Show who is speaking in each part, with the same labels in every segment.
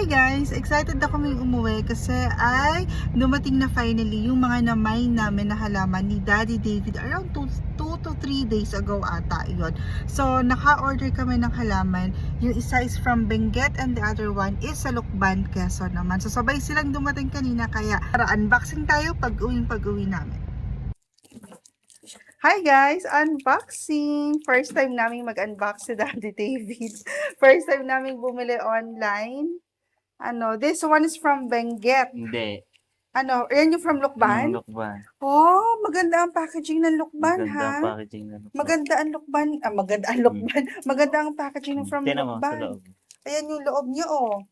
Speaker 1: Hi guys! Excited ako may umuwi kasi ay dumating na finally yung mga namay namin na halaman ni Daddy David around 2 to 3 days ago ata yun. So naka-order kami ng halaman. Yung isa is from Benguet and the other one is sa Lucban, Quezon naman. So sabay silang dumating kanina kaya para unboxing tayo pag-uwi namin. Hi guys! Unboxing! First time namin mag-unbox si Daddy David. First time namin bumili online. This one is from Benguet.
Speaker 2: Hindi.
Speaker 1: Yan yung from Lucban?
Speaker 2: Lukban.
Speaker 1: Oh, maganda ang packaging ng Lucban,
Speaker 2: Maganda ang
Speaker 1: ha?
Speaker 2: packaging na lukban.
Speaker 1: Maganda ang Lucban. Maganda ang Lucban. Maganda ang packaging ng from
Speaker 2: Tingnan mo sa
Speaker 1: Lucban.
Speaker 2: loob.
Speaker 1: Ayan yung loob niya, oh.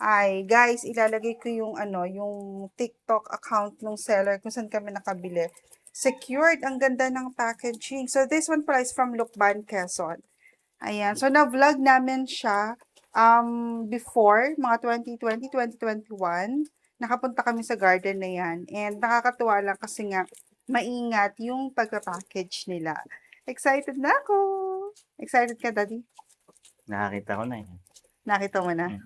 Speaker 1: Ay, guys, ilalagay ko yung yung TikTok account ng seller kung saan kami nakabili. Secured. Ang ganda ng packaging. So, this one pala is from Lucban, Quezon. Ayan. So, na-vlog namin siya before, mga 2020, 2021. Nakapunta kami sa garden na yan. And nakakatuwa lang kasi nga, maingat yung pagka-package nila. Excited na ako! Excited ka, Daddy?
Speaker 2: Nakakita ko na yan.
Speaker 1: Nakita mo na?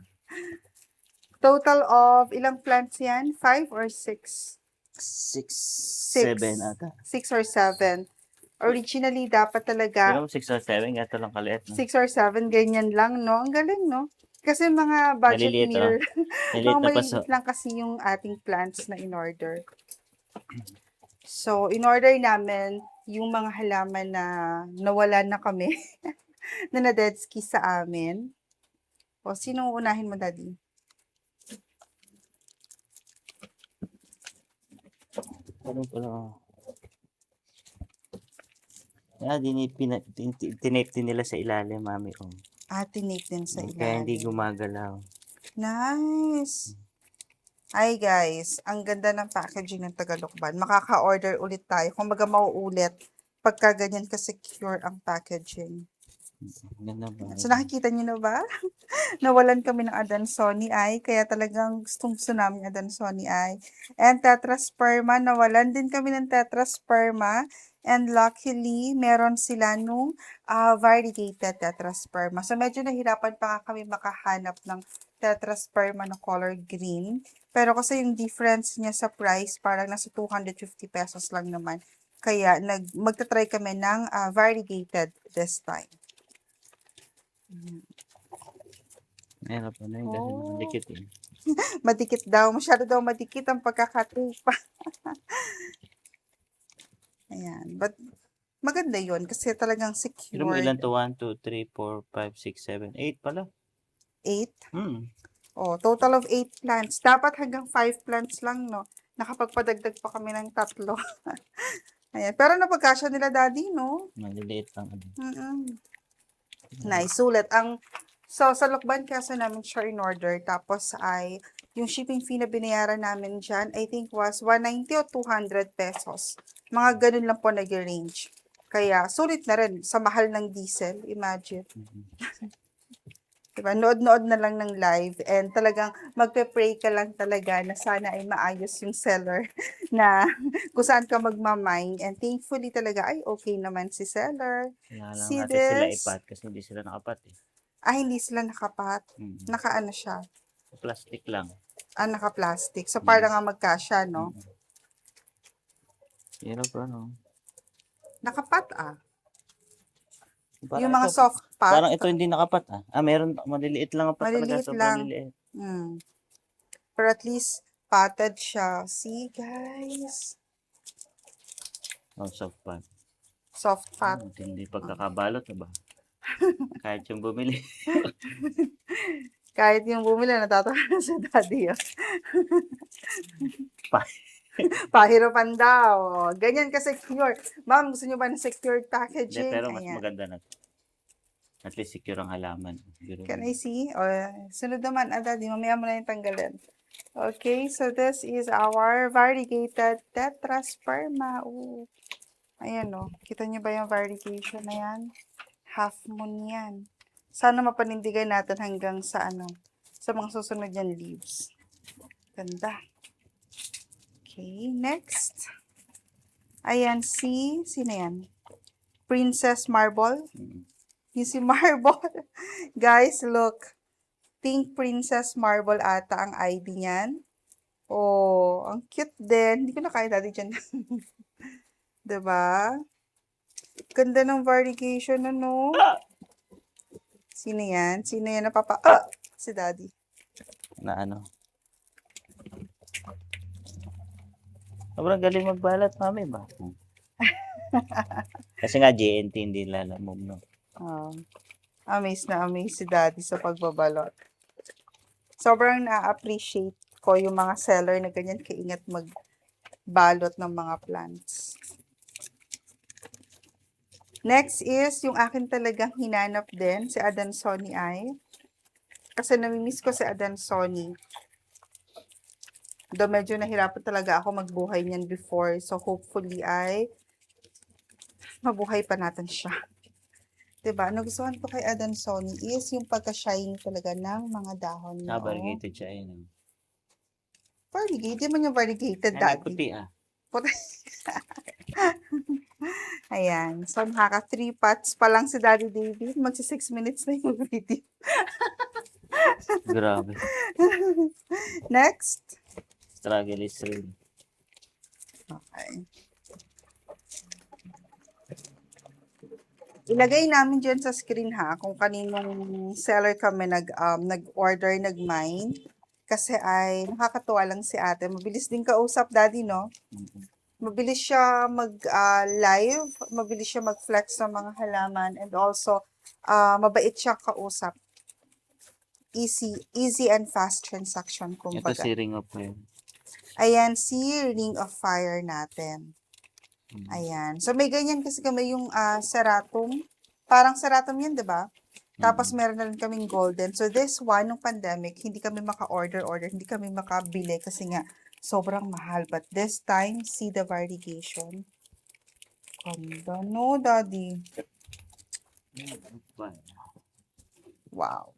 Speaker 1: Total of ilang plants yan? 5 or 6?
Speaker 2: 6,
Speaker 1: 6.
Speaker 2: 7 ata.
Speaker 1: 6 or 7. Originally, dapat talaga
Speaker 2: Tingnan mo 6 or 7, ganito lang kaliit.
Speaker 1: 6 or 7, ganyan lang, no? Ang galing, no? Kasi mga budget
Speaker 2: Maliliit,
Speaker 1: meal,
Speaker 2: Maliliit
Speaker 1: mga
Speaker 2: na
Speaker 1: maliliit
Speaker 2: paso.
Speaker 1: lang kasi yung ating plants na in-order. So, in-order namin yung mga halaman na nawalan na kami, na na-deadski sa amin. O, sino unahin mo, Daddy?
Speaker 2: Ano pala? Tinape din nila sa ilalim, mami.
Speaker 1: Tinate din sa ilalim.
Speaker 2: Kaya hindi gumagalaw.
Speaker 1: Nice! Ay guys, ang ganda ng packaging ng Tagalukban. Makaka-order ulit tayo. Kung baga mauulit, pagka ganyan ka-secure ang packaging.
Speaker 2: Ganda ba?
Speaker 1: So nakikita niyo na ba? Nawalan kami ng Adansonii ay, kaya talagang gusto namin Adansonii ay. And Tetrasperma, nawalan din kami ng Tetrasperma. And luckily, meron sila nung variegated Tetrasperma. So medyo nahirapan pa kami makahanap ng Tetrasperma na color green. Pero kasi yung difference niya sa price, parang nasa 250 pesos lang naman. Kaya magta-try kami ng variegated this time.
Speaker 2: Meron pa na yun kasi nakadikit eh.
Speaker 1: Madikit daw. Masyado daw madikit ang pagkakatupa. Ayan. But, maganda yun kasi talagang secured.
Speaker 2: Pero mo ilan to? 1, 2, 3, 4, 5, 6, 7, 8 pala.
Speaker 1: 8?
Speaker 2: Oh,
Speaker 1: total of 8 plants. Dapat hanggang 5 plants lang, no? Nakapagpadagdag pa kami ng 3. Ayan. Pero napagkasya nila, Daddy, no?
Speaker 2: maliliit lang.
Speaker 1: Nice. Sulit. So, sa Lucban kasi namin siya in-order. Tapos ay, yung shipping fee na binayaran namin dyan, I think was 190 o 200 pesos. Mga ganun lang po nag-range. Kaya, sulit na rin sa mahal ng diesel. Imagine. Diba? Nood-nood na lang ng live and talagang magpe-pray ka lang talaga na sana ay maayos yung seller na kung saan ka magmamine. And thankfully talaga, ay okay naman si seller.
Speaker 2: Kaya lang
Speaker 1: See
Speaker 2: natin sila
Speaker 1: this?
Speaker 2: ipat kasi hindi sila nakapat eh.
Speaker 1: Hindi sila nakapat. Nakaano siya?
Speaker 2: Plastic lang.
Speaker 1: Naka-plastic. So, para nga magkasya, no?
Speaker 2: Pero pa, no?
Speaker 1: Nakapat,
Speaker 2: Parang
Speaker 1: yung mga
Speaker 2: ito,
Speaker 1: soft pot.
Speaker 2: Parang ito hindi nakapat, Meron, maliliit lang ang pat talaga.
Speaker 1: Maliliit
Speaker 2: Sobrang
Speaker 1: lang.
Speaker 2: liliit.
Speaker 1: Pero at least, potted siya. See, guys?
Speaker 2: Soft pan.
Speaker 1: Soft pot.
Speaker 2: Hindi pagkakabalot, ba? Kahit yung bumili.
Speaker 1: Kahit yung bumili, natatawa na sa daddy. Pahirapan daw. Ganyan ka-secure. Ma'am, gusto nyo ba ng secured packaging?
Speaker 2: Pero mas maganda na to. At least secure ang halaman.
Speaker 1: Can I see? Sunod naman, daddy, mamaya mo na yung tanggalin. Okay, so this is our variegated Tetrasperma. Ayan, kita nyo ba yung variegation na yan? Half moon yan. Sana mapanindigan natin hanggang sa sa mga susunod yan leaves. Ganda. Okay, next. Ayan, sino yan? Princess Marble. Yung si Marble. Guys, look. Pink Princess Marble ata ang ID niyan. Oh, ang cute din. Hindi ko na kaya dati dyan. 'Di ba? Ganda ng variegation, ano? Sino yan? Sino yan si Daddy.
Speaker 2: Na ano. Sobrang galing magbalat, mami ba? Kasi nga JNT hindi lalamog, no?
Speaker 1: Oh, amaze si Daddy sa pagbabalot. Sobrang na-appreciate ko yung mga seller na ganyan kaingat magbalot ng mga plants. Next is yung akin talagang hinanap din, si Adansonii ay. Kasi namimiss ko si Adansonii. Though medyo nahirapan talaga ako magbuhay niyan before. So hopefully ay mabuhay pa natin siya. Diba? Nagustuhan ko kay Adansonii is yung pagka-shiny talaga ng mga dahon niya.
Speaker 2: Variegated siya, yun.
Speaker 1: Variegated? Di man yung variegated,
Speaker 2: Ay,
Speaker 1: Daddy.
Speaker 2: puti ah.
Speaker 1: Puti. Ayan. So, nakaka 3 pots pa lang si Daddy David. Magsi 6 minutes na yung video.
Speaker 2: Grabe.
Speaker 1: Next.
Speaker 2: Struggle is real.
Speaker 1: Okay. Ilagay namin dyan sa screen ha, kung kaninong seller kami nag-order, nag-mine. Kasi ay nakakatuwa lang si ate. Mabilis din kausap, Daddy, no? Mabilis siya mag-live, mabilis siya mag-flex ng mga halaman, and also, mabait siya kausap. Easy and fast transaction,
Speaker 2: Ito
Speaker 1: kumbaga.
Speaker 2: si Ring of Fire.
Speaker 1: Ayan, si Ring of Fire natin. Ayan. So, may ganyan kasi kami yung Seratum. Parang Seratum yan, di ba? Tapos, meron na rin kaming golden. So, this one, nung pandemic, hindi kami maka-order, hindi kami makabili kasi nga, sobrang mahal. But this time, see the variegation. Ganda, no, Daddy? Wow.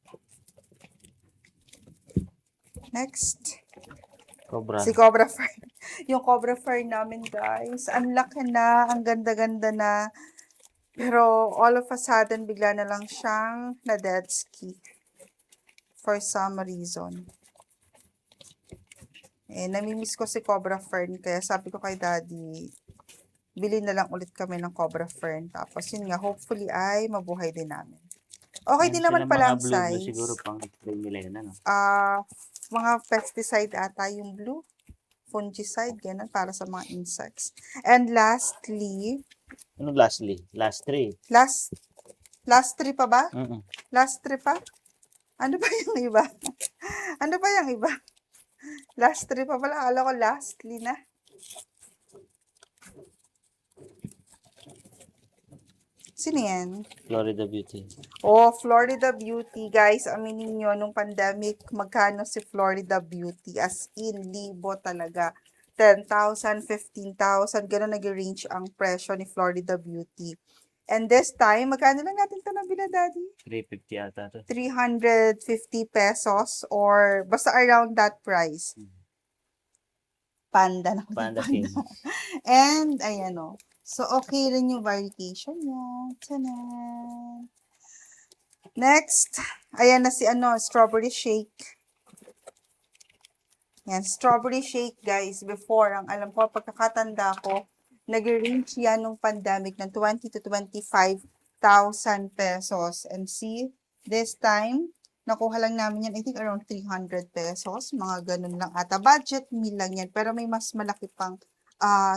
Speaker 1: Next.
Speaker 2: Cobra.
Speaker 1: Si Cobra Fern. Yung Cobra Fern namin, guys. Ang laki na, ang ganda-ganda na. Pero all of a sudden, bigla na lang siyang na-dead ski. For some reason. Namimiss ko si Cobra Fern. Kaya sabi ko kay Daddy, bili na lang ulit kami ng Cobra Fern. Tapos yun nga, hopefully ay mabuhay din namin. Okay din naman pala ang size.
Speaker 2: Siguro pang spray nila yun, ano?
Speaker 1: Mga pesticide ata yung blue. Fungicide, ganun, para sa mga insects. And lastly,
Speaker 2: Ano lastly? Last three.
Speaker 1: last 3 pa ba? Last 3 pa? Ano ba yung iba? Ano ba yung iba? Last 3 pa pala. Akala ko lastly na. Sino yan?
Speaker 2: Florida Beauty.
Speaker 1: Oh, Florida Beauty. Guys, aminin nyo, nung pandemic, magkano si Florida Beauty? As in, libo talaga. 10,000, 15,000, gano'n nag-range ang presyo ni Florida Beauty. And this time, magkano lang natin ito nabila, Daddy?
Speaker 2: 350 ata to.
Speaker 1: 350 pesos or basta around that price. Panda na.
Speaker 2: Panda King.
Speaker 1: And, ayan o. So, okay rin yung variegation niya. Tanan! Next, ayan na si strawberry shake. Yan, strawberry shake, guys. Before, ang alam ko, pagkakatanda ko, nag-range yan nung pandemic ng 20 to 25,000 pesos. And see, this time, nakuha lang namin yan, I think around 300 pesos. Mga ganun lang ata. Budget meal lang yan. Pero may mas malaki pang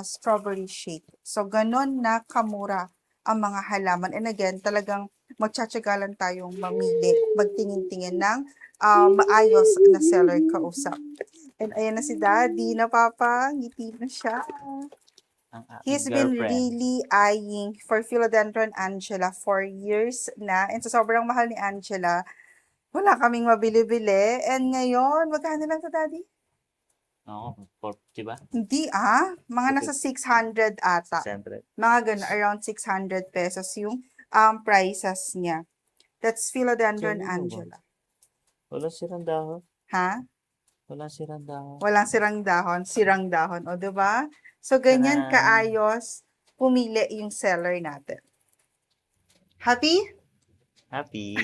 Speaker 1: strawberry shake. So, ganun na kamura ang mga halaman. And again, talagang magtsatsagalan tayong mamili, magtingin-tingin ng maayos na seller kausap. And ayan na si Daddy, napapangiti na siya. He's been really eyeing for Philodendron Angela for years na. And sa sobrang mahal ni Angela, wala kaming mabili-bili. And ngayon, magkano lang sa Daddy?
Speaker 2: Oo, 40 ba?
Speaker 1: Hindi mga nasa 600 ata.
Speaker 2: 600.
Speaker 1: Mga ganun, around 600 pesos yung prices niya. That's Philodendron Angela.
Speaker 2: Wala sirang dahon.
Speaker 1: Ha?
Speaker 2: Wala sirang dahon.
Speaker 1: Walang sirang dahon. O, diba? So, ganyan kaayos pumili yung seller natin. Happy?
Speaker 2: Happy.